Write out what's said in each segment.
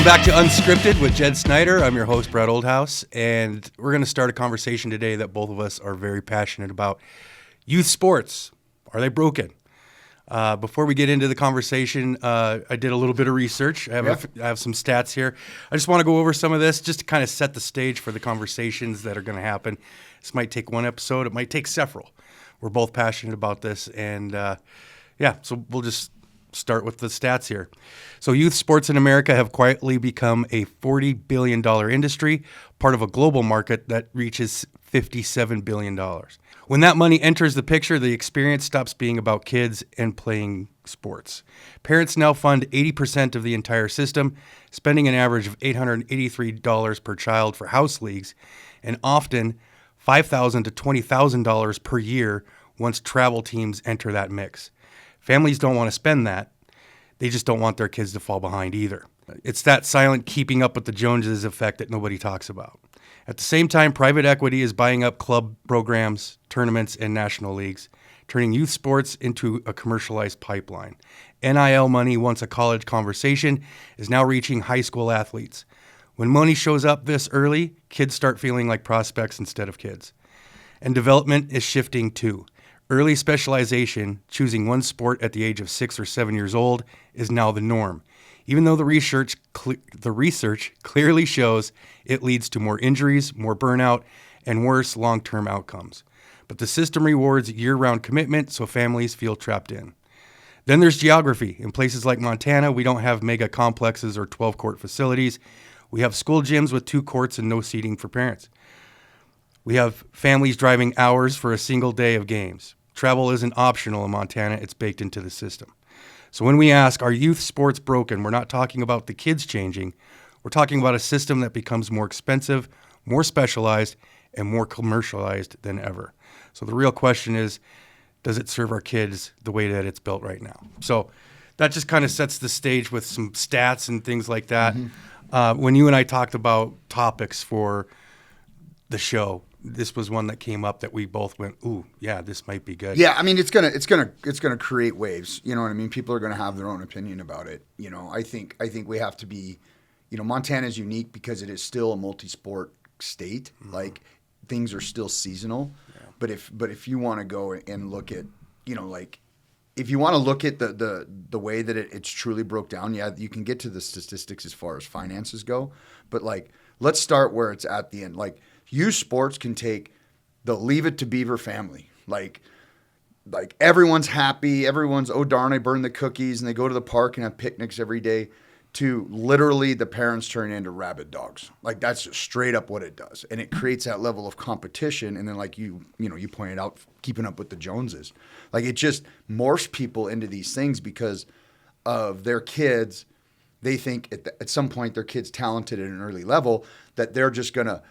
back to Unscripted with Jed Snyder. I'm your host, Brett Oldhouse, and we're going to start a conversation today that both of us are very passionate about. Youth sports, are they broken? Before we get into the conversation, I did a little bit of research. I have some stats here. I just want to go over some of this just to kind of set the stage for the conversations that are going to happen. This might take one episode. It might take several. We're both passionate about this, and so we'll just start with the stats here. So youth sports in America have quietly become a $40 billion industry, part of a global market that reaches $57 billion. When that money enters the picture, the experience stops being about kids and playing sports. Parents now fund 80% of the entire system, spending an average of $883 per child for house leagues, and often $5,000 to $20,000 per year once travel teams enter that mix. Families don't want to spend that. They just don't want their kids to fall behind either. It's that silent keeping up with the Joneses effect that nobody talks about. At the same time, private equity is buying up club programs, tournaments, and national leagues, turning youth sports into a commercialized pipeline. NIL money, once a college conversation, is now reaching high school athletes. When money shows up this early, kids start feeling like prospects instead of kids. And development is shifting too. Early specialization, choosing one sport at the age of 6 or 7 years old, is now the norm. Even though the research clearly shows it leads to more injuries, more burnout, and worse long-term outcomes. But the system rewards year-round commitment, so families feel trapped in. Then there's geography. In places like Montana, we don't have mega complexes or 12-court facilities. We have school gyms with 2 courts and no seating for parents. We have families driving hours for a single day of games. Travel isn't optional in Montana, it's baked into the system. So when we ask, are youth sports broken, we're not talking about the kids changing. We're talking about a system that becomes more expensive, more specialized, and more commercialized than ever. So the real question is, does it serve our kids the way that it's built right now? So that just kind of sets the stage with some stats and things like that. Mm-hmm. When you and I talked about topics for the show, this was one that came up that we both went, ooh, yeah, this might be good. Yeah, I mean, it's gonna create waves. You know what I mean? People are gonna have their own opinion about it. You know, I think we have to be, you know, Montana is unique because it is still a multi-sport state. Mm-hmm. Like things are still seasonal. Yeah. But if you want to go and look at, you know, like if you want to look at the way that it's truly broke down, yeah, you can get to the statistics as far as finances go. But like, let's start where it's at the end. Like, youth sports can take the Leave It to Beaver family. Like everyone's happy. Everyone's, oh, darn, I burned the cookies. And they go to the park and have picnics every day, to literally the parents turn into rabid dogs. Like, that's just straight up what it does. And it creates that level of competition. And then, like you pointed out, keeping up with the Joneses. Like, it just morphs people into these things because of their kids. They think at some point their kid's talented at an early level, that they're just going to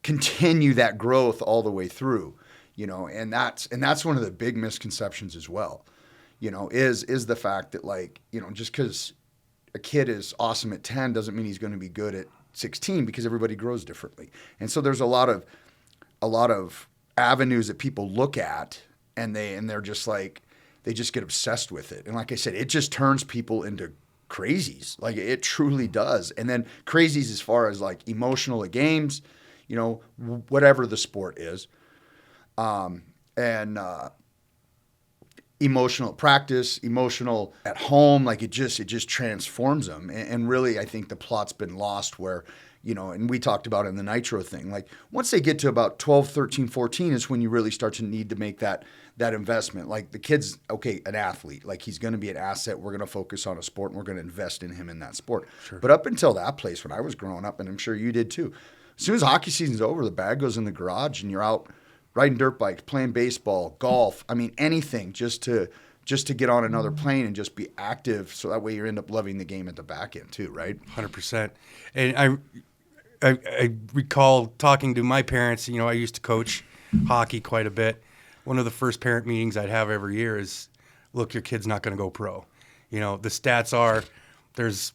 continue that growth all the way through, you know, and that's one of the big misconceptions as well, you know, is the fact that, like, you know, just because a kid is awesome at 10 doesn't mean he's going to be good at 16, because everybody grows differently. And so there's a lot of avenues that people look at, and they're just like, they just get obsessed with it. And like I said, it just turns people into crazies. Like, it truly does. And then crazies as far as like emotional at games, you know, whatever the sport is, and emotional at practice, emotional at home, like it just transforms them. And really, I think the plot's been lost where, you know, and we talked about it in the Nitro thing, like once they get to about 12, 13, 14 is when you really start to need to make that investment. Like the kid's, okay, an athlete, like he's going to be an asset. We're going to focus on a sport and we're going to invest in him in that sport. Sure. But up until that place, when I was growing up, and I'm sure you did too, as soon as hockey season's over, the bag goes in the garage and you're out riding dirt bikes, playing baseball, golf. I mean, anything just to get on another plane and just be active. So that way you end up loving the game at the back end too, right? 100%. And I recall talking to my parents. You know, I used to coach hockey quite a bit. One of the first parent meetings I'd have every year is, look, your kid's not going to go pro. You know, the stats are there's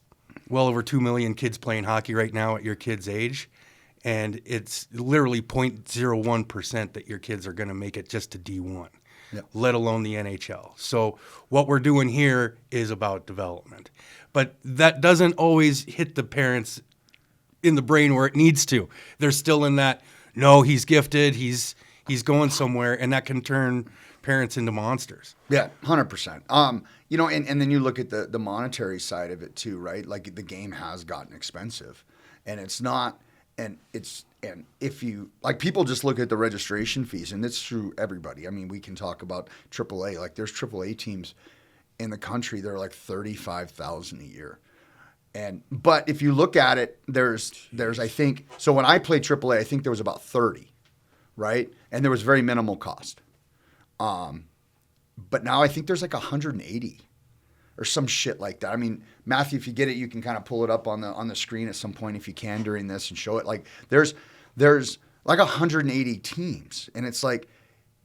well over 2 million kids playing hockey right now at your kid's age. And it's literally 0.01% that your kids are going to make it just to D1. let alone the NHL. So what we're doing here is about development. But that doesn't always hit the parents in the brain where it needs to. They're still in that, no, he's gifted, he's going somewhere, and that can turn parents into monsters. Yeah, 100%. And then you look at the monetary side of it too, right? Like the game has gotten expensive, and it's not, and if you, like, people just look at the registration fees, and it's through everybody. I mean, we can talk about AAA. Like, there's AAA teams in the country that are like $35,000 a year. But if you look at it, there's I think, so when I played AAA, I think there was about 30, right? And there was very minimal cost. But now I think there's like 180 or some shit like that. I mean, Matthew, if you get it, you can kind of pull it up on the screen at some point if you can during this and show it. Like there's like 180 teams, and it's like,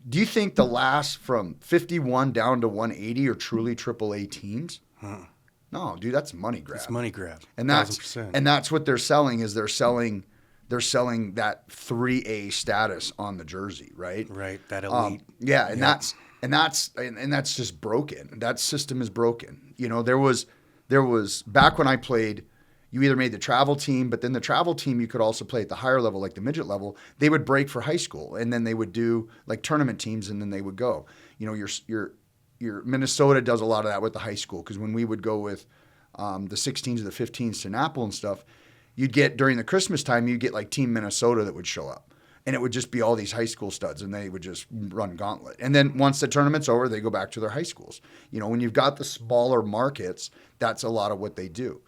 do you think the last from 51 down to 180 are truly AAA teams? No, dude, that's money grab. It's money grab. And 1,000%. that's what they're selling is they're selling that 3A status on the jersey, right? Right, that elite. Yeah, and that's just broken. That system is broken. You know, there was back when I played, you either made the travel team, but then the travel team you could also play at the higher level, like the midget level. They would break for high school, and then they would do like tournament teams, and then they would go. You know, your Minnesota does a lot of that with the high school, because when we would go with the 16s or the 15s to Naples and stuff, you'd get during the Christmas time, you'd get like Team Minnesota that would show up. And it would just be all these high school studs, and they would just run gauntlet. And then once the tournament's over, they go back to their high schools. You know, when you've got the smaller markets, that's a lot of what they do.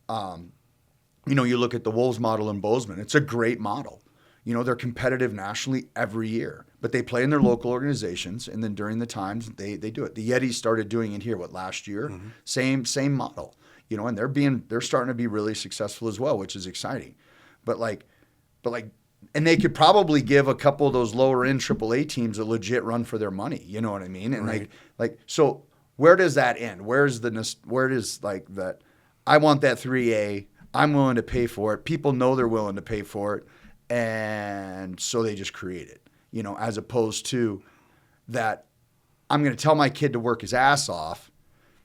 You know, you look at the Wolves model in Bozeman. It's a great model. You know, they're competitive nationally every year, but they play in their local organizations, and then during the times they do it. The Yetis started doing it here, last year? Mm-hmm. Same model. You know, and they're starting to be really successful as well, which is exciting. But and they could probably give a couple of those lower end AAA teams a legit run for their money. You know what I mean? And right. So where does that end? Where does like that? I want that 3A. I'm willing to pay for it. People know they're willing to pay for it, and so they just create it. You know, as opposed to that, I'm going to tell my kid to work his ass off.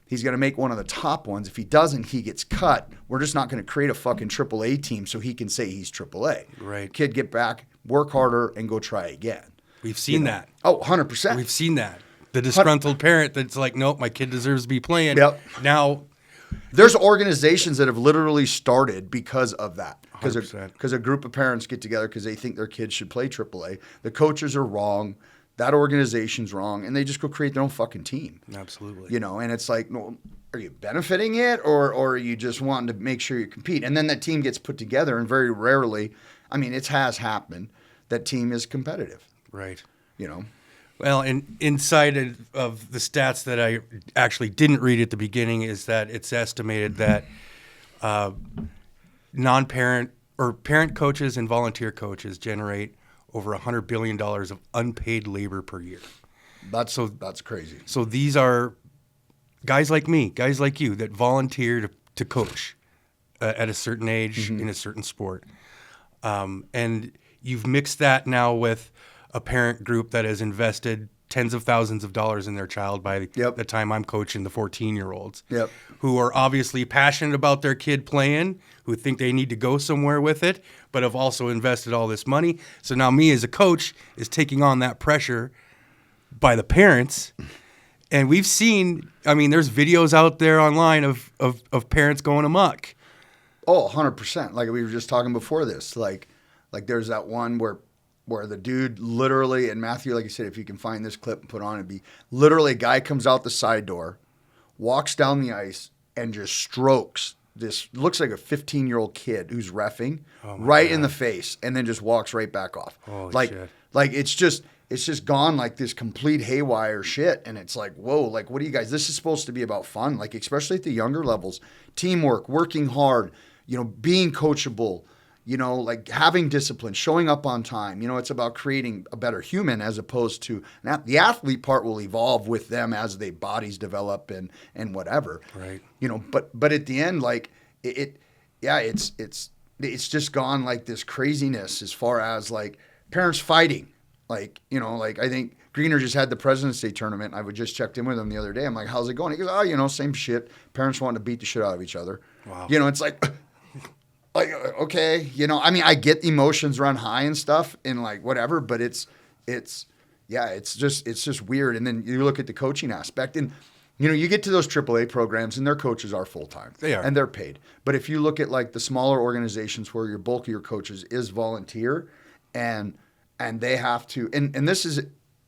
He's going to make one of the top ones. If he doesn't, he gets cut. We're just not going to create a fucking AAA team so he can say he's AAA. Right. Kid, get back, work harder, and go try again. We've seen that. Oh, 100%. We've seen that. The disgruntled parent that's like, nope, my kid deserves to be playing. Yep. Now, there's organizations that have literally started because of that. 100%. Because a group of parents get together because they think their kids should play AAA. The coaches are wrong. That organization's wrong, and they just go create their own fucking team. Absolutely. You know, and it's like, no, are you benefiting it, or are you just wanting to make sure you compete? And then that team gets put together, and very rarely, I mean, it has happened, that team is competitive. Right. You know? Well, and inside of the stats that I actually didn't read at the beginning is that it's estimated that non-parent or parent coaches and volunteer coaches generate over $100 billion of unpaid labor per year. That's crazy. So these are guys like me, guys like you that volunteer to coach at a certain age in a certain sport. And you've mixed that now with a parent group that has invested tens of thousands of dollars in their child by the time I'm coaching the 14-year-olds who are obviously passionate about their kid playing, who think they need to go somewhere with it, but have also invested all this money. So now me as a coach is taking on that pressure by the parents. And we've seen, I mean, there's videos out there online of parents going amok. Oh, 100%. Like we were just talking before this. Like there's that one where the dude literally, and Matthew, like you said, if you can find this clip and put on, it'd be literally a guy comes out the side door, walks down the ice, and just strokes this, looks like a 15-year-old kid who's reffing right in the face, and then just walks right back off. Holy shit. Like it's just gone like this complete haywire shit, and it's like, whoa, like what do you guys, this is supposed to be about fun, like especially at the younger levels, teamwork, working hard, you know, being coachable, you know, like having discipline, showing up on time. You know, it's about creating a better human as opposed to the athlete part will evolve with them as their bodies develop and whatever. Right. You know, but at the end, like it's just gone like this craziness as far as like parents fighting. Like, you know, like I think Greener just had the President's Day tournament. I would just checked in with him the other day. I'm like, how's it going? He goes, oh, same shit. Parents wanting to beat the shit out of each other. Wow. It's like, okay, I mean, I get emotions run high and stuff and like whatever, but it's just weird. And then you look at the coaching aspect and, you get to those AAA programs and their coaches are full-time. They are. And they're paid. But if you look at like the smaller organizations where your bulk of your coaches is volunteer and they have to, and this is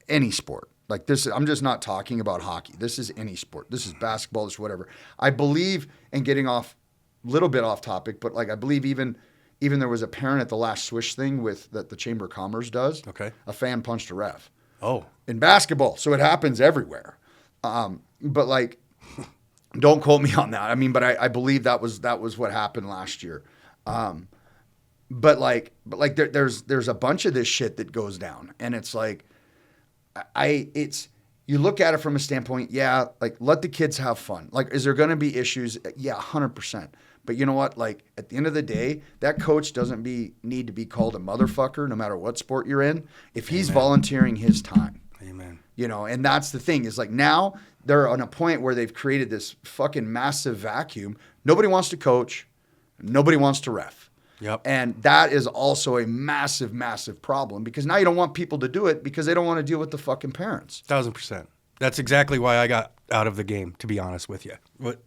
any sport. Like this, I'm just not talking about hockey. This is any sport. This is basketball, this is whatever. I believe, and getting off a little bit off topic, but like I believe even there was a parent at the last Swish thing that the Chamber of Commerce does. Okay. A fan punched a ref. Oh. In basketball. So it happens everywhere. But like, don't quote me on that. I mean, but I believe that was what happened last year. But there's a bunch of this shit that goes down, and it's like, you look at it from a standpoint, yeah, like let the kids have fun. Like, is there going to be issues? Yeah, 100%. But you know what? Like at the end of the day, that coach doesn't need to be called a motherfucker, no matter what sport you're in, if he's volunteering his time. Amen. And that's the thing is like now they're on a point where they've created this fucking massive vacuum. Nobody wants to coach. Nobody wants to ref. Yep. And that is also a massive, massive problem because now you don't want people to do it because they don't want to deal with the fucking parents. 1,000%. That's exactly why I got out of the game, to be honest with you. But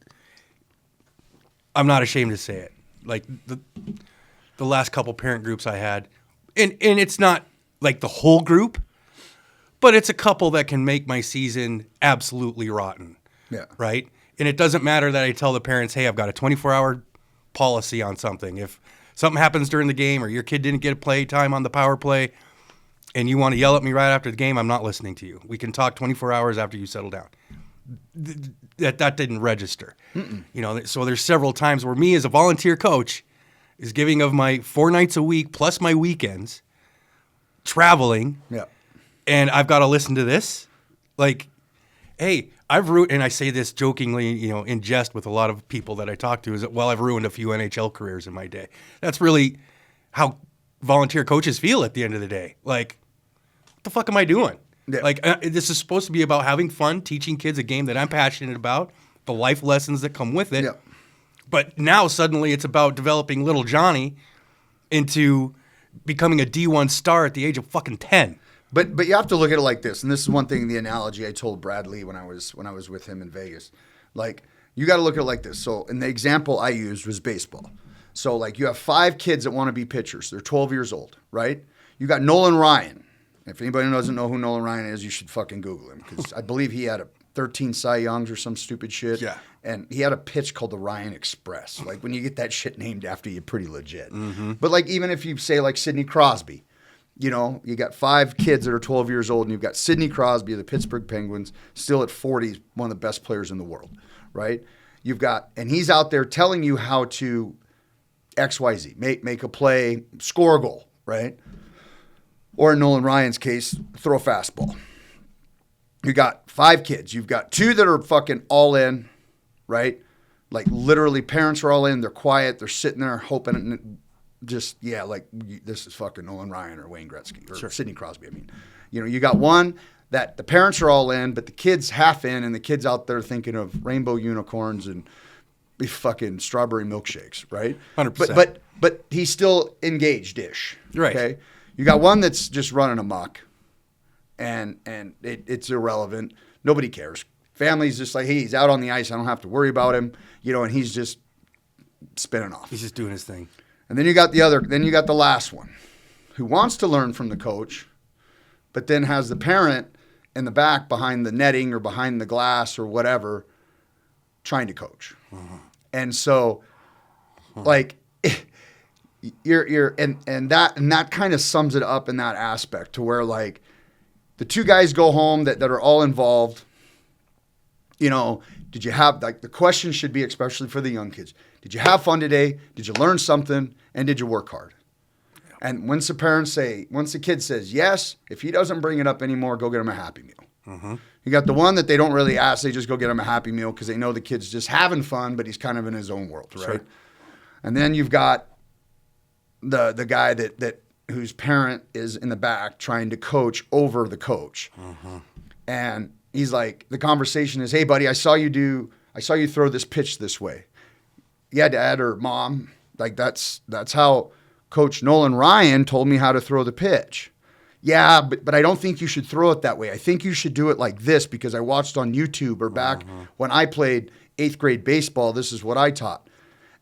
I'm not ashamed to say it. Like the last couple parent groups I had, and it's not like the whole group, but it's a couple that can make my season absolutely rotten. Yeah. Right? And it doesn't matter that I tell the parents, hey, I've got a 24-hour policy on something. If something happens during the game or your kid didn't get play time on the power play and you want to yell at me right after the game, I'm not listening to you. We can talk 24 hours after you settle down. That didn't register. So there's several times where me as a volunteer coach is giving of my 4 nights a week plus my weekends traveling. Yeah. And I've got to listen to this. Like, hey, and I say this jokingly, in jest with a lot of people that I talk to, is that, well, I've ruined a few NHL careers in my day. That's really how volunteer coaches feel at the end of the day. Like, what the fuck am I doing? Yeah. Like, this is supposed to be about having fun, teaching kids a game that I'm passionate about, the life lessons that come with it. Yeah. But now suddenly it's about developing little Johnny into becoming a D1 star at the age of fucking 10. But you have to look at it like this, and this is one thing, the analogy I told Bradley when I was with him in Vegas. Like, you got to look at it like this. So, and the example I used was baseball. So, like, you have 5 kids that want to be pitchers. They're 12 years old, right? You got Nolan Ryan. If anybody doesn't know who Nolan Ryan is, you should fucking Google him because I believe he had 13 Cy Youngs or some stupid shit. Yeah. And he had a pitch called the Ryan Express. Like, when you get that shit named after you, pretty legit. Mm-hmm. But, like, even if you say, like, Sidney Crosby, you got 5 kids that are 12 years old, and you've got Sidney Crosby of the Pittsburgh Penguins, still at 40, one of the best players in the world, right? And he's out there telling you how to XYZ, make a play, score a goal, right? Or in Nolan Ryan's case, throw a fastball. You got 5 kids. You've got 2 that are fucking all in, right? Like literally parents are all in. They're quiet. They're sitting there hoping and like this is fucking Nolan Ryan or Wayne Gretzky or Sure. Sidney Crosby. I mean, you got one that the parents are all in, but the kid's half in, and the kid's out there thinking of rainbow unicorns and fucking strawberry milkshakes, right? 100%. But he's still engaged-ish. Right. Okay. You got one that's just running amok, and it's irrelevant. Nobody cares. Family's just like, hey, he's out on the ice. I don't have to worry about him. And he's just spinning off. He's just doing his thing. And then you got the last one who wants to learn from the coach, but then has the parent in the back behind the netting or behind the glass or whatever trying to coach. Uh-huh. And so like that kind of sums it up in that aspect to where like the 2 guys go home that are all involved. Did you have, like, the question should be, especially for the young kids, did you have fun today? Did you learn something? And did you work hard? Yeah. And once the kid says yes, if he doesn't bring it up anymore, go get him a Happy Meal. Mm-hmm. You got the one that they don't really ask, they just go get him a Happy Meal because they know the kid's just having fun, but he's kind of in his own world, right? Sure. And then you've got the guy that whose parent is in the back trying to coach over the coach. And he's like, the conversation is, hey buddy, I saw you throw this pitch this way. Yeah, dad or mom, like that's how Coach Nolan Ryan told me how to throw the pitch. Yeah, but I don't think you should throw it that way. I think you should do it like this because I watched on YouTube, or back when I played 8th grade baseball, this is what I taught.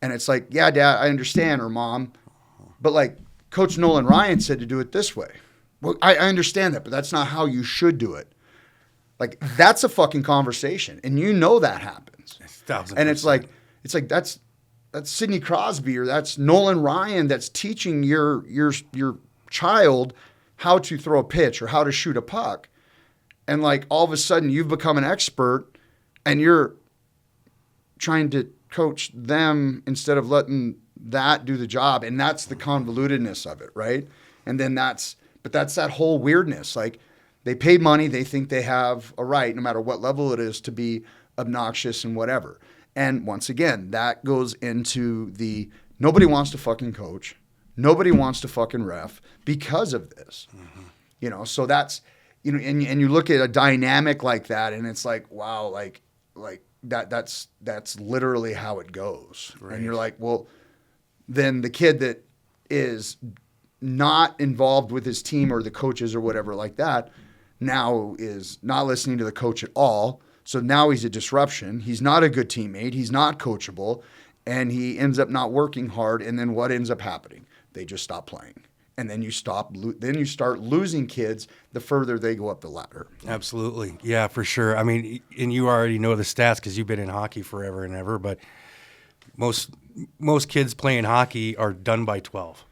And it's like, yeah, dad, I understand, or mom, but like Coach Nolan Ryan said to do it this way. Well, I understand that, but that's not how you should do it. Like, that's a fucking conversation, and you know that happens. 1,000%. And it's like that's Sidney Crosby, or that's Nolan Ryan that's teaching your child how to throw a pitch or how to shoot a puck. And like all of a sudden you've become an expert and you're trying to coach them instead of letting that do the job. And that's the convolutedness of it, right? And then that's that whole weirdness. Like, they pay money, they think they have a right, no matter what level it is, to be obnoxious and whatever. And once again, that goes into the nobody wants to fucking coach. Nobody wants to fucking ref because of this. You know, so that's, you know, and you look at a dynamic like that and it's like, wow, like that's literally how it goes. Right. And you're like, well, then the kid that is not involved with his team or the coaches or whatever like that now is not listening to the coach at all. So now he's a disruption. He's not a good teammate. He's not coachable. And he ends up not working hard. And then what ends up happening? They just stop playing. And then you start losing kids the further they go up the ladder. Absolutely. Yeah, for sure. I mean, and you already know the stats because you've been in hockey forever and ever, but most kids playing hockey are done by 12.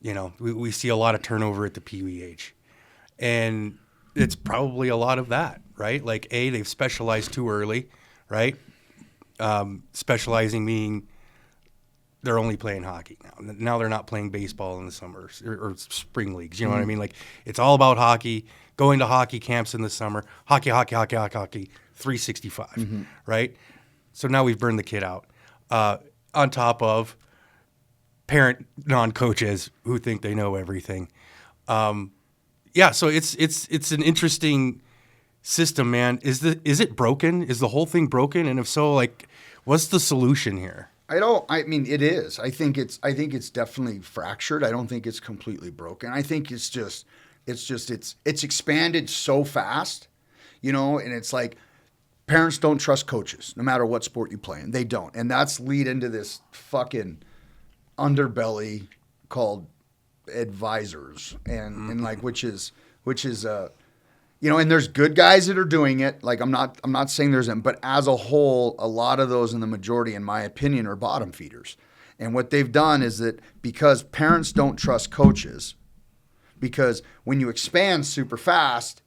You know, we see a lot of turnover at the Pee Wee age. And it's probably a lot of that, right? Like, they've specialized too early, right? Specializing meaning they're only playing hockey now. Now they're not playing baseball in the summer or spring leagues. You know what I mean? Like, it's all about hockey, going to hockey camps in the summer, hockey, 365, right? So now we've burned the kid out. On top of parent non-coaches who think they know everything. Yeah, so it's an interesting system, man. Is it broken? Is the whole thing broken? And if so, like, what's the solution here? I mean, it is. I think it's definitely fractured. I don't think it's completely broken. I think it's expanded so fast, you know, and it's like parents don't trust coaches no matter what sport you play in. They don't. And that's lead into this fucking underbelly called advisors and like, which is you know, and there's good guys that are doing it. Like, I'm not saying there isn't, but as a whole, a lot of those in the majority, in my opinion, are bottom feeders. And what they've done is that because parents don't trust coaches, because when you expand super fast,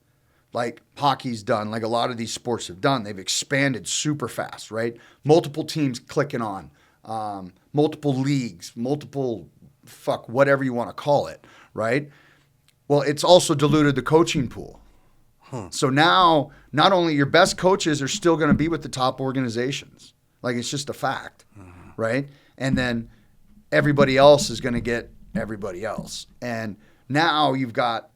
like hockey's done, like a lot of these sports have done, they've expanded super fast, right? Multiple teams clicking on, multiple leagues, whatever you want to call it, right? Well, it's also diluted the coaching pool. So now, not only your best coaches are still going to be with the top organizations. Like, it's just a fact, right? And then everybody else is going to get everybody else. And now you've got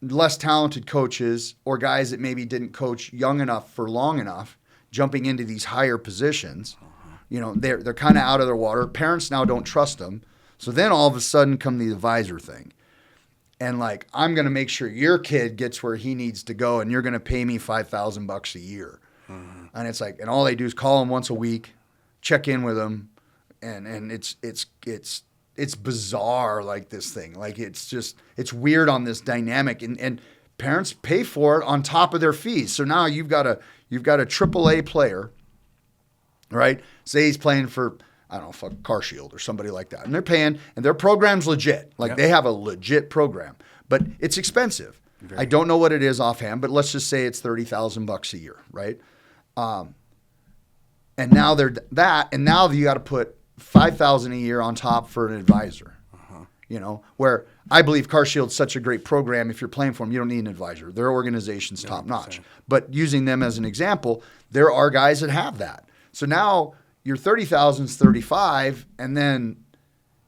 less talented coaches or guys that maybe didn't coach young enough for long enough jumping into these higher positions. You know, they're kind of out of their water. Parents now don't trust them. So then all of a sudden come the advisor thing. And like, I'm going to make sure your kid gets where he needs to go, and you're going to pay me $5,000 a year. And it's like, and all they do is call him once a week, check in with him, and it's bizarre, like, this thing. Like, it's weird on this dynamic, and parents pay for it on top of their fees. So now you've got a AAA player, right? Say he's playing for, I don't know, Car Shield or somebody like that. And they're paying, and their program's legit. Like, They have a legit program, but it's expensive. I don't know what it is offhand, but let's just say it's $30,000 a year, right? And now and now you got to put $5,000 a year on top for an advisor. You know, where I believe Car Shield's such a great program. If you're playing for them, you don't need an advisor. Their organization's top notch. But using them as an example, there are guys that have that. So now your 30,000 is 35, and then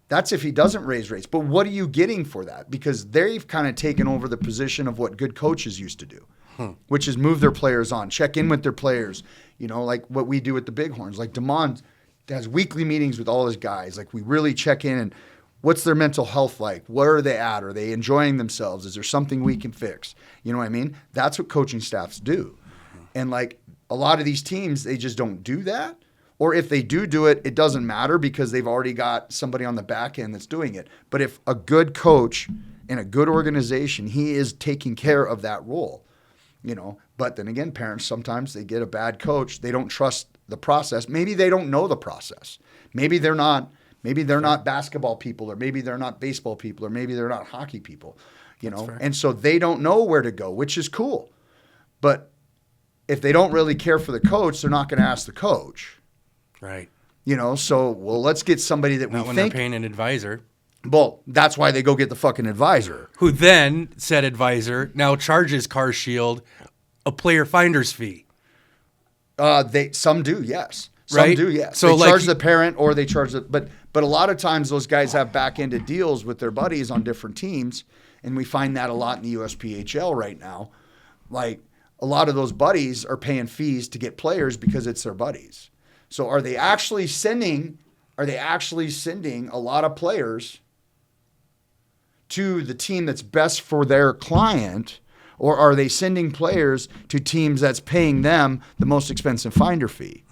That's if he doesn't raise rates. But what are you getting for that? Because they've kind of taken over the position of what good coaches used to do, which is move their players on, check in with their players, like what we do at the Bighorns. Like DeMond has weekly meetings with all his guys. Like we really check in and what's their mental health like? Where are they at? Are they enjoying themselves? Is there something we can fix? You know what I mean? That's what coaching staffs do. And like a lot of these teams, they just don't do that. Or if they do it, it doesn't matter because they've already got somebody on the back end that's doing it. But if a good coach in a good organization, he is taking care of that role, But then again, parents, sometimes they get a bad coach. They don't trust the process. Maybe they don't know the process. Maybe they're not basketball people, or maybe they're not baseball people, or maybe they're not hockey people, And so they don't know where to go, which is cool. But if they don't really care for the coach, they're not going to ask the coach. Right. So, let's get somebody that Not when they're paying an advisor. Well, that's why they go get the fucking advisor. Who then, said advisor, now charges Car Shield a player finder's fee. Some do, yes. Some Right? do, yes. So they charge the parent or they charge but a lot of times those guys have back-ended deals with their buddies on different teams, and we find that a lot in the USPHL right now. Like, a lot of those buddies are paying fees to get players because it's their buddies. So are they actually sending a lot of players to the team that's best for their client, or are they sending players to teams that's paying them the most expensive finder fee?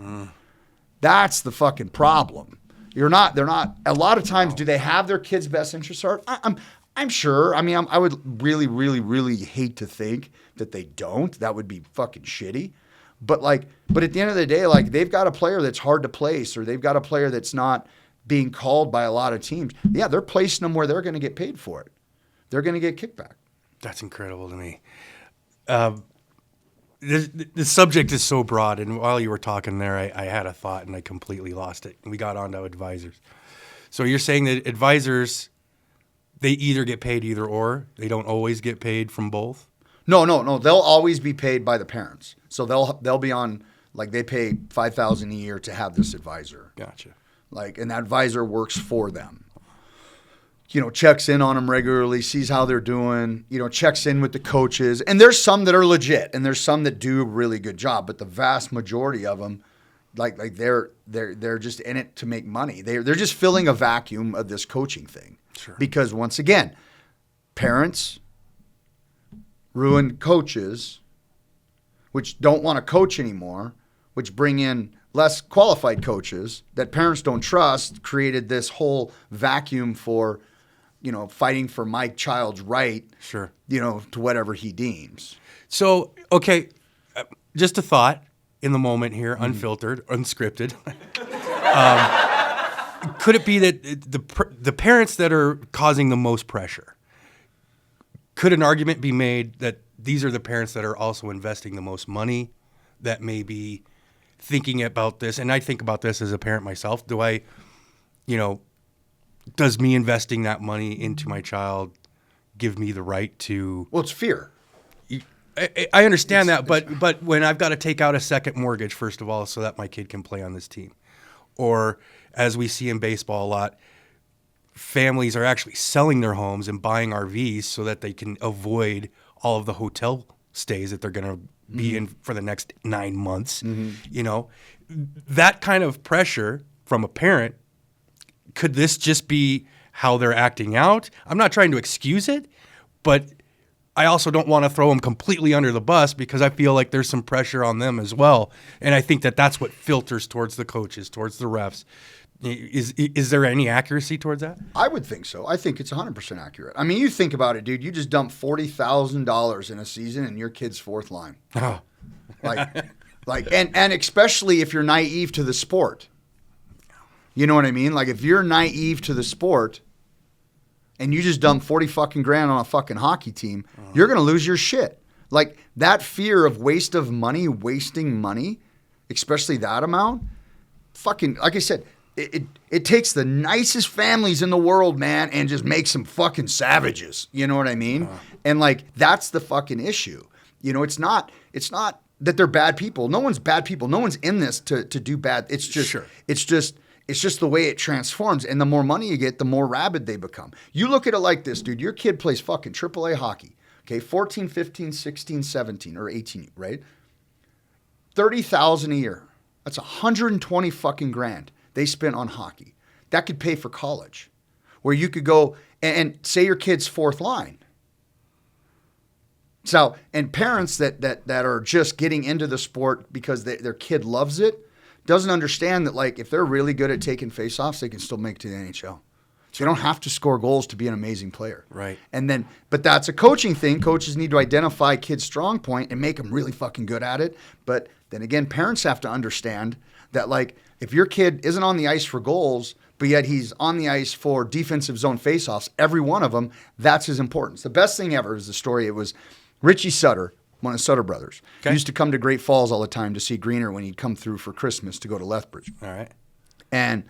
That's the fucking problem. They're not, a lot of times, do they have their kids' best interests at heart? I'm sure. I mean, I would really, really, really hate to think that they don't. That would be fucking shitty. But at the end of the day, like, they've got a player that's hard to place, or they've got a player that's not being called by a lot of teams. Yeah, they're placing them where they're going to get paid for it. They're going to get kickback. That's incredible to me. The subject is so broad, and while you were talking there, I had a thought and I completely lost it. And we got on to advisors. So you're saying that advisors, they either get paid either or? They don't always get paid from both? No. They'll always be paid by the parents. So they'll be on, like, they pay $5,000 a year to have this advisor. Gotcha. Like, and that advisor works for them. Checks in on them regularly, sees how they're doing, checks in with the coaches. And there's some that are legit, and there's some that do a really good job. But the vast majority of them, like they're just in it to make money. They're just filling a vacuum of this coaching thing. Sure. Because once again, parents ruin coaches, which don't want to coach anymore, which bring in less qualified coaches that parents don't trust, created this whole vacuum for, fighting for my child's right, Sure. To whatever he deems. So, okay, just a thought in the moment here, unfiltered, unscripted. Could it be that the parents that are causing the most pressure, could an argument be made that these are the parents that are also investing the most money, that may be thinking about this? And I think about this as a parent myself. Does me investing that money into my child give me the right to... Well, it's fear. I understand that, but when I've got to take out a second mortgage, first of all, so that my kid can play on this team, or as we see in baseball a lot, families are actually selling their homes and buying RVs so that they can avoid all of the hotel stays that they're going to be in for the next 9 months. That kind of pressure from a parent, could this just be how they're acting out? I'm not trying to excuse it, but I also don't want to throw them completely under the bus, because I feel like there's some pressure on them as well. And I think that that's what filters towards the coaches, towards the refs. Is there any accuracy towards that? I would think so. I think it's 100% accurate. I mean, you think about it, dude. You just dump $40,000 in a season in your kid's fourth line. Oh. And especially if you're naive to the sport. You know what I mean? Like, if you're naive to the sport and you just dump 40 fucking grand on a fucking hockey team, you're going to lose your shit. Like, that fear of wasting money, especially that amount, fucking, like I said, it takes the nicest families in the world, man, and just makes them fucking savages. You know what I mean? And like, that's the fucking issue. It's not that they're bad people. No one's bad people. No one's in this to do bad. It's just, Sure. It's just the way it transforms. And the more money you get, the more rabid they become. You look at it like this, dude. Your kid plays fucking AAA hockey. Okay, 14, 15, 16, 17, or 18, right? $30,000 a year. That's 120 fucking grand they spent on hockey. That could pay for college. Where you could go and say your kid's fourth line. So, and parents that are just getting into the sport because their kid loves it, doesn't understand that, like, if they're really good at taking faceoffs, they can still make it to the NHL. So you don't have to score goals to be an amazing player. Right. And then, but that's a coaching thing. Coaches need to identify kids' strong point and make them really fucking good at it. But then again, parents have to understand that, like, if your kid isn't on the ice for goals, but yet he's on the ice for defensive zone faceoffs, every one of them, that's his importance. The best thing ever is the story. It was Richie Sutter, one of the Sutter brothers. Okay. He used to come to Great Falls all the time to see Greener when he'd come through for Christmas to go to Lethbridge. All right. And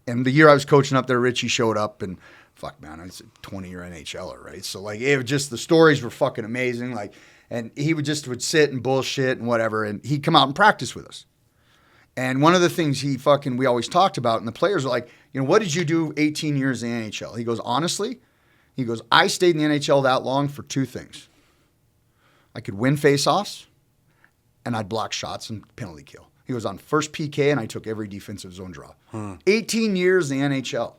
the year I was coaching up there, Richie showed up, and fuck, man, I was a 20-year NHLer, right? So, like, it was just, the stories were fucking amazing. Like, and he would sit and bullshit and whatever, and he'd come out and practice with us. And one of the things we always talked about, and the players were like, you know, what did you do 18 years in the NHL? He goes, honestly, I stayed in the NHL that long for two things. I could win faceoffs, and I'd block shots and penalty kill. He was on first PK, and I took every defensive zone draw. 18 years in the NHL.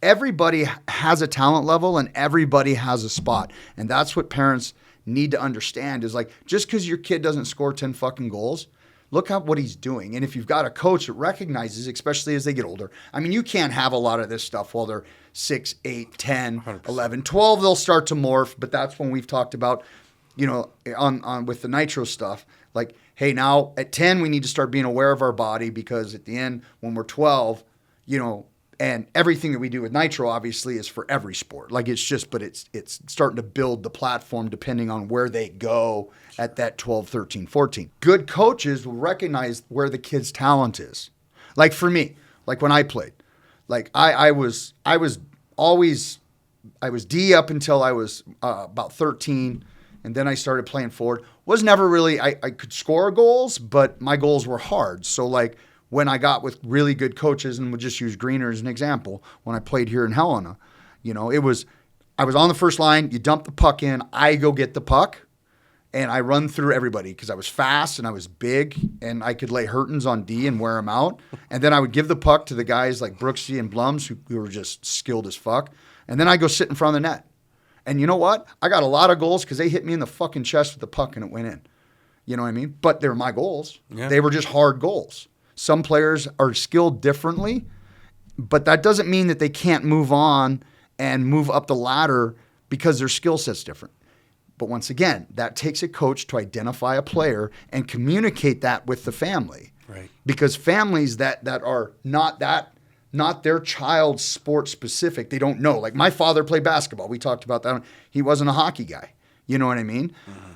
Everybody has a talent level, and everybody has a spot. And that's what parents need to understand is, like, just because your kid doesn't score 10 fucking goals, look at what he's doing. And if you've got a coach that recognizes, especially as they get older, I mean, you can't have a lot of this stuff while they're 6, 8, 10, 100%. 11, 12, they'll start to morph. But that's when we've talked about, you know, on with the nitro stuff, like, hey, now at 10, we need to start being aware of our body, because at the end, when we're 12, you know, and everything that we do with nitro obviously is for every sport. Like, it's just, but it's starting to build the platform depending on where they go at that 12, 13, 14. Good coaches will recognize where the kid's talent is. Like for me, like when I played, like I was D up until I was about 13. And then I started playing forward. Was never really, I could score goals, but my goals were hard. So, like, when I got with really good coaches, and we'll just use Greener as an example, when I played here in Helena, you know, I was on the first line, you dump the puck in, I go get the puck, and I run through everybody because I was fast and I was big, and I could lay hurtins on D and wear them out. And then I would give the puck to the guys like Brooksy and Blums, who were just skilled as fuck. And then I go sit in front of the net. And you know what? I got a lot of goals because they hit me in the fucking chest with the puck and it went in. You know what I mean? But they were my goals. Yeah. They were just hard goals. Some players are skilled differently, but that doesn't mean that they can't move on and move up the ladder because their skill set's different. But once again, that takes a coach to identify a player and communicate that with the family. Right. Because families that are not their child's sport specific, they don't know. Like, my father played basketball. We talked about that. He wasn't a hockey guy. You know what I mean? Mm-hmm.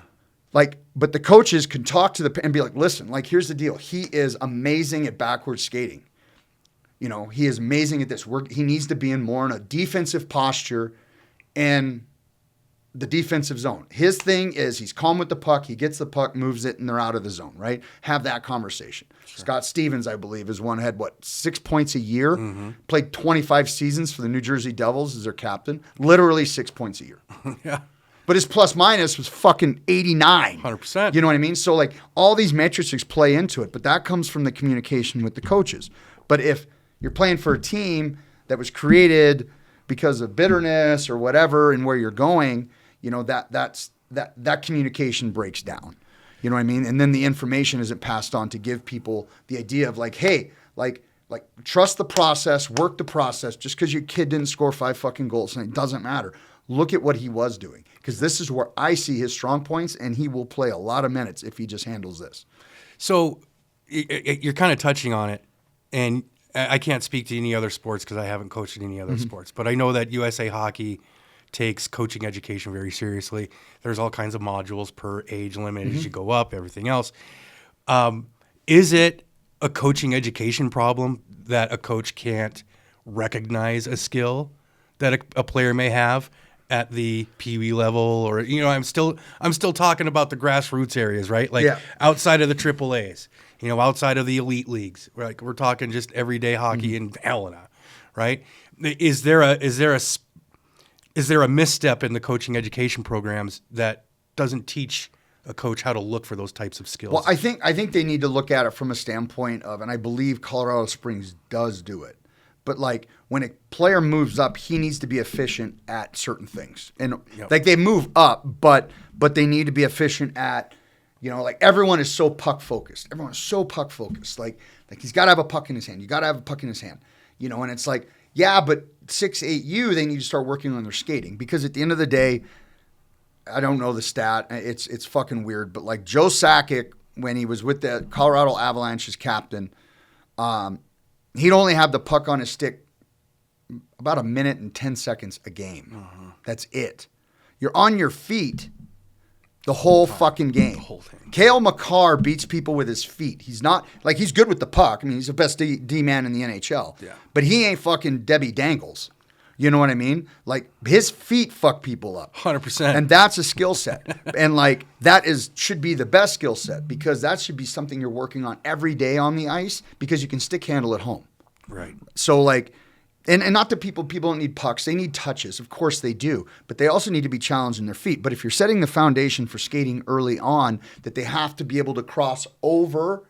Like, but the coaches can talk to and be like, listen, like, here's the deal. He is amazing at backward skating. You know, he is amazing at this. He needs to be in more in a defensive posture and the defensive zone. His thing is he's calm with the puck. He gets the puck, moves it, and they're out of the zone, right? Have that conversation. Sure. Scott Stevens, I believe, is one had, 6 points a year? Mm-hmm. Played 25 seasons for the New Jersey Devils as their captain. Literally 6 points a year. Yeah. But his plus minus was fucking 89. 100%. You know what I mean? So, like, all these metrics play into it, but that comes from the communication with the coaches. But if you're playing for a team that was created because of bitterness or whatever and where you're going, you know, that communication breaks down. You know what I mean? And then the information isn't passed on to give people the idea of, like, hey, like trust the process, work the process. Just because your kid didn't score 5 fucking goals, and it doesn't matter. Look at what he was doing, because this is where I see his strong points, and he will play a lot of minutes if he just handles this. So you're kind of touching on it, and I can't speak to any other sports because I haven't coached in any other sports, but I know that USA Hockey takes coaching education very seriously. There's all kinds of modules per age limit as you go up, everything else. Is it a coaching education problem that a coach can't recognize a skill that a player may have at the Pee Wee level, or I'm still talking about the grassroots areas, right? Like outside of the Triple A's, outside of the elite leagues. Like we're talking just everyday hockey in Helena, right? Is there a misstep in the coaching education programs that doesn't teach a coach how to look for those types of skills? Well, I think they need to look at it from a standpoint of, and I believe Colorado Springs does do it, but like when a player moves up, he needs to be efficient at certain things. And like they move up, but they need to be efficient at, like everyone is so puck focused. Everyone is so puck focused. Like he's got to have a puck in his hand. You got to have a puck in his hand. And it's like, yeah, but 6-8U, they need to start working on their skating, because at the end of the day, I don't know the stat. It's fucking weird, but like Joe Sakic, when he was with the Colorado Avalanche as captain, he'd only have the puck on his stick about 1 minute and 10 seconds a game. Uh-huh. That's it. You're on your feet the whole fucking game. The whole thing. Cale Makar beats people with his feet. He's not, like, he's good with the puck. I mean, he's the best D-man in the NHL. Yeah. But he ain't fucking Debbie Dangles. You know what I mean? Like, his feet fuck people up. 100%. And that's a skill set. And, like, that should be the best skill set, because that should be something you're working on every day on the ice, because you can stick handle at home. Right. So, like, and not that people don't need pucks. They need touches. Of course they do. But they also need to be challenged in their feet. But if you're setting the foundation for skating early on, that they have to be able to cross over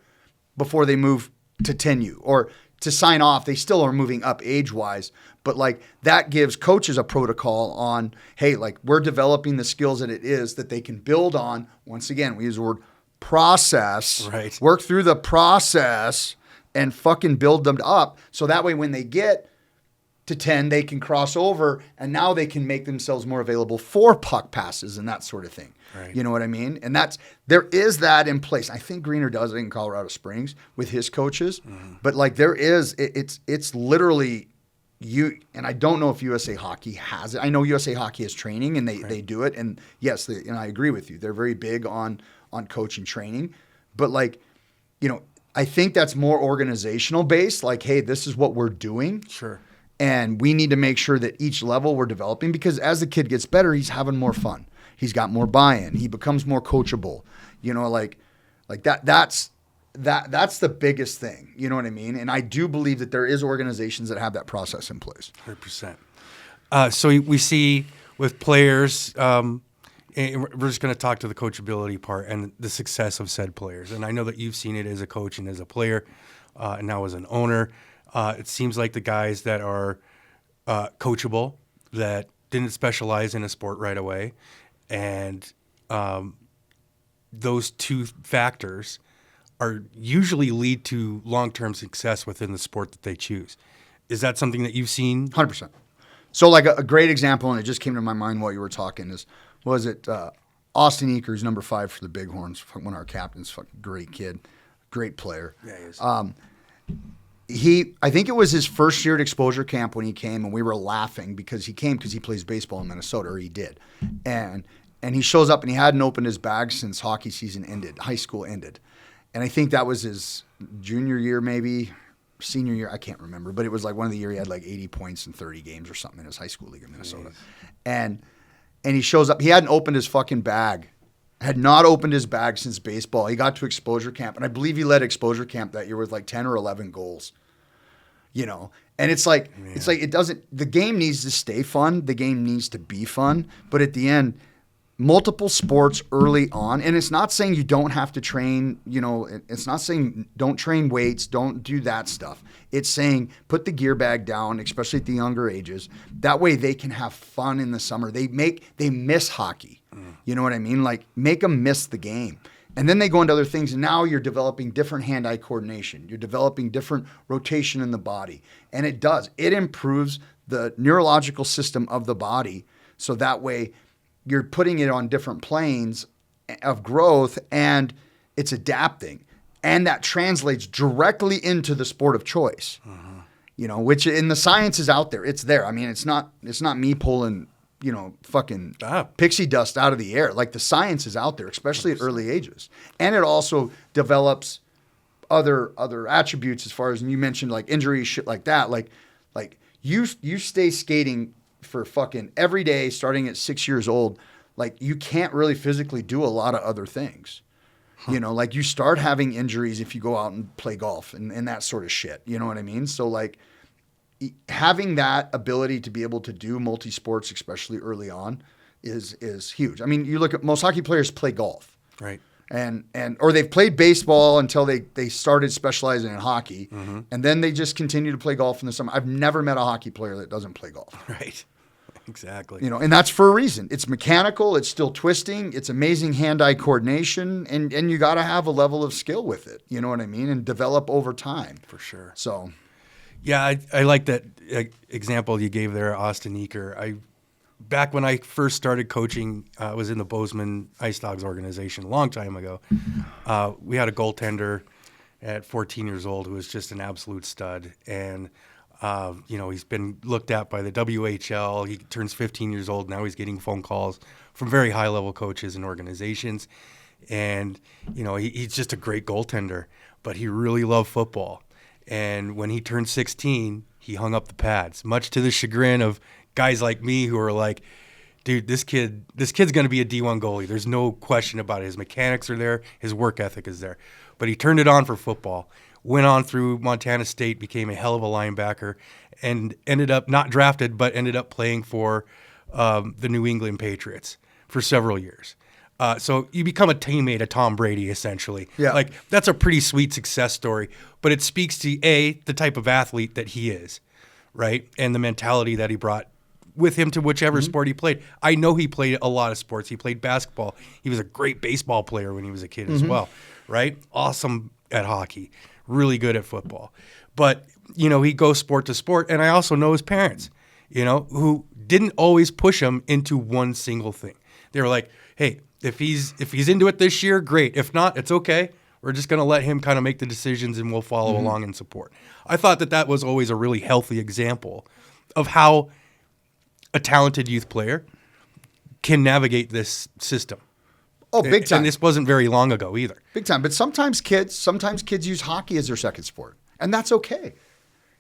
before they move to 10U, or to sign off, they still are moving up age-wise. But, like, that gives coaches a protocol on, hey, like, we're developing the skills that it is that they can build on. Once again, we use the word process. Right. Work through the process and fucking build them up. So that way when they get to 10, they can cross over, and now they can make themselves more available for puck passes and that sort of thing. Right. You know what I mean? And there is that in place. I think Greener does it in Colorado Springs with his coaches, but like it's literally and I don't know if USA Hockey has it. I know USA Hockey has training, and they do it. And yes, and I agree with you. They're very big on coach and training, but like, I think that's more organizational based. Like, hey, this is what we're doing. Sure. And we need to make sure that each level we're developing, because as the kid gets better, he's having more fun. He's got more buy-in. He becomes more coachable. Like that's the biggest thing. You know what I mean? And I do believe that there is organizations that have that process in place. 100%. So we see with players, and we're just going to talk to the coachability part and the success of said players. And I know that you've seen it as a coach and as a player, and now as an owner. It seems like the guys that are coachable, that didn't specialize in a sport right away, and those two factors are usually lead to long-term success within the sport that they choose. Is that something that you've seen? 100%. So like a great example, and it just came to my mind while you were talking, was Austin Eakers, number 5 for the Bighorns, one of our captains, fucking great kid, great player. Yeah, he is. I think it was his first year at exposure camp when he came, and we were laughing because he plays baseball in Minnesota, or he did. And he shows up, and he hadn't opened his bag since hockey season ended, high school ended. And I think that was his junior year, maybe senior year, I can't remember, but it was like one of the year he had like 80 points in 30 games or something in his high school league in Minnesota. Nice. And he shows up, he hadn't opened his fucking bag. Had not opened his bag since baseball. He got to exposure camp, and I believe he led exposure camp that year with like 10 or 11 goals. And it's like it doesn't. The game needs to stay fun. The game needs to be fun. But at the end, multiple sports early on, and it's not saying you don't have to train. It's not saying don't train weights, don't do that stuff. It's saying put the gear bag down, especially at the younger ages. That way they can have fun in the summer. They miss hockey. You know what I mean? Like, make them miss the game. And then they go into other things, and now you're developing different hand-eye coordination. You're developing different rotation in the body. And it does. It improves the neurological system of the body, so that way you're putting it on different planes of growth, and it's adapting. And that translates directly into the sport of choice. Which in the science is out there. It's there. I mean, it's not me pulling fucking pixie dust out of the air. Like, the science is out there, especially at early ages. And it also develops other attributes as far as, and you mentioned like injuries, shit like that. Like you stay skating for fucking every day starting at 6 years old, like you can't really physically do a lot of other things. You know, like you start having injuries if you go out and play golf and that sort of shit. You know what I mean? So like having that ability to be able to do multi-sports, especially early on, is huge. I mean, you look at most hockey players play golf. Right. Or they've played baseball until they started specializing in hockey, and then they just continue to play golf in the summer. I've never met a hockey player that doesn't play golf. Right. Exactly. You know, and that's for a reason. It's mechanical. It's still twisting. It's amazing hand-eye coordination, and you got to have a level of skill with it. You know what I mean? And develop over time. For sure. So, yeah, I like that example you gave there, Austin Eaker. Back when I first started coaching, I was in the Bozeman Ice Dogs organization a long time ago. We had a goaltender at 14 years old who was just an absolute stud, and he's been looked at by the WHL. He turns 15 years old. Now he's getting phone calls from very high-level coaches and organizations. And, he's just a great goaltender, but he really loved football. And when he turned 16, he hung up the pads, much to the chagrin of guys like me who are like, dude, this kid's going to be a D1 goalie. There's no question about it. His mechanics are there. His work ethic is there. But he turned it on for football. Went on through Montana State, became a hell of a linebacker, and ended up not drafted, but ended up playing for the New England Patriots for several years. So you become a teammate of Tom Brady, essentially. Yeah. Like, that's a pretty sweet success story, but it speaks to, the type of athlete that he is, right? And the mentality that he brought with him to whichever sport he played. I know he played a lot of sports. He played basketball. He was a great baseball player when he was a kid as well, right? Awesome at hockey. Really good at football. But, he goes sport to sport. And I also know his parents, who didn't always push him into one single thing. They were like, hey, if he's into it this year, great. If not, it's okay. We're just going to let him kind of make the decisions and we'll follow along and support. I thought that was always a really healthy example of how a talented youth player can navigate this system. Oh, big time. And this wasn't very long ago either. Big time. But sometimes kids use hockey as their second sport, and that's okay.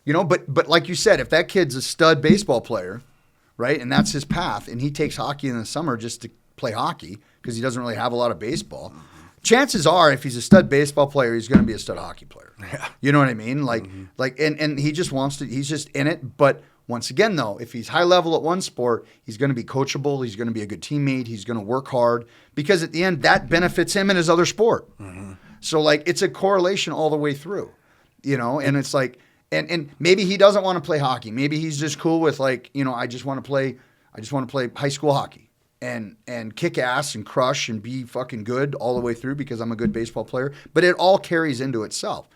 But like you said, if that kid's a stud baseball player, right, and that's his path, and he takes hockey in the summer just to play hockey because he doesn't really have a lot of baseball, chances are if he's a stud baseball player, he's going to be a stud hockey player. Yeah. You know what I mean? And he just wants to, he's just in it. But once again, though, if he's high level at one sport, he's going to be coachable. He's going to be a good teammate. He's going to work hard because at the end, that benefits him in his other sport. So it's a correlation all the way through, and it's like, and maybe he doesn't want to play hockey. Maybe he's just cool with I just want to play high school hockey and kick ass and crush and be fucking good all the way through because I'm a good baseball player. But it all carries into itself.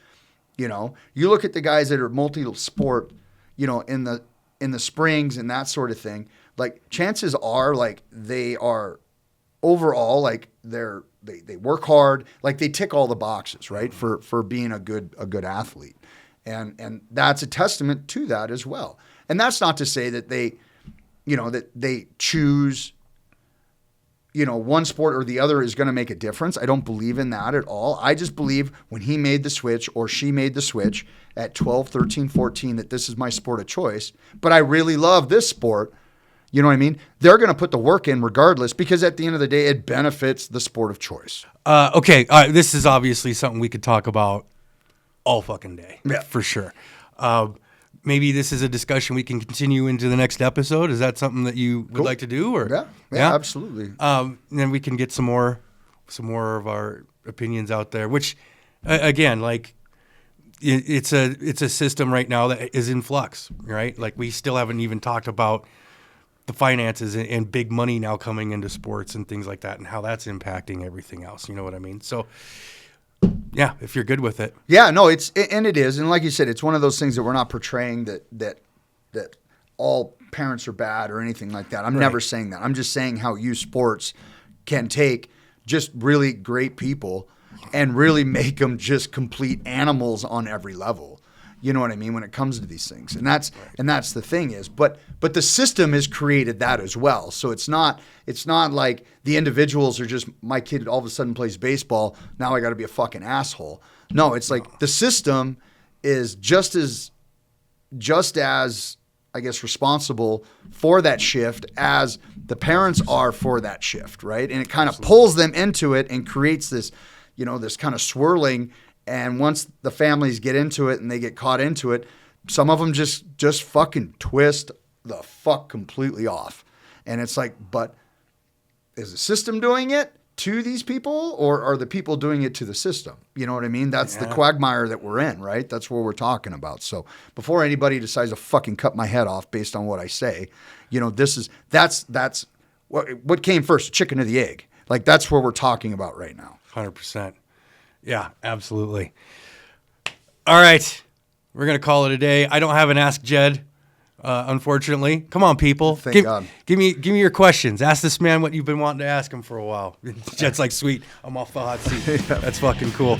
You look at the guys that are multi-sport, in the springs and that sort of thing, like chances are they are overall they work hard, they tick all the boxes, right? For being a good athlete. And that's a testament to that as well. And that's not to say that they choose one sport or the other is going to make a difference. I don't believe in that at all. I just believe when he made the switch or she made the switch at 12, 13, 14, that this is my sport of choice, but I really love this sport. You know what I mean? They're going to put the work in regardless because at the end of the day, it benefits the sport of choice. Okay. This is obviously something we could talk about all fucking day. Yeah. For sure. Maybe this is a discussion we can continue into the next episode. Is that something that you would like to do? Or yeah, absolutely. Then we can get some more of our opinions out there. Which, again, it's a system right now that is in flux, right? We still haven't even talked about the finances and big money now coming into sports and things like that, and how that's impacting everything else. You know what I mean? So. Yeah, if you're good with it. Yeah, no, it is. And like you said, it's one of those things that we're not portraying that all parents are bad or anything like that. I'm never saying that. I'm just saying how youth sports can take just really great people and really make them just complete animals on every level. You know what I mean? When it comes to these things. And that's the thing is, but the system has created that as well. So it's not like the individuals are just, my kid all of a sudden plays baseball, now I got to be a fucking asshole. No, it's like the system is just as I guess, responsible for that shift as the parents are for that shift, right? And it kind of pulls them into it and creates this, this kind of swirling. And once the families get into it and they get caught into it, some of them just fucking twist the fuck completely off. And it's like, but is the system doing it to these people, or are the people doing it to the system? You know what I mean? That's the quagmire that we're in, right? That's what we're talking about. So before anybody decides to fucking cut my head off based on what I say, that's what came first, the chicken or the egg. Like, that's what we're talking about right now. 100%. Yeah, absolutely. All right. We're going to call it a day. I don't have an Ask Jed, unfortunately. Come on, people. Thank God. Give me your questions. Ask this man what you've been wanting to ask him for a while. Jed's like, sweet, I'm off the hot seat. Yeah. That's fucking cool.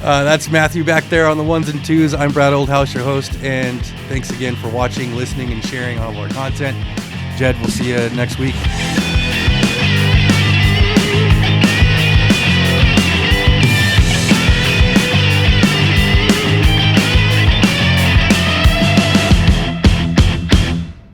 That's Matthew back there on the ones and twos. I'm Brad Oldhouse, your host, and thanks again for watching, listening, and sharing all of our content. Jed, we'll see you next week.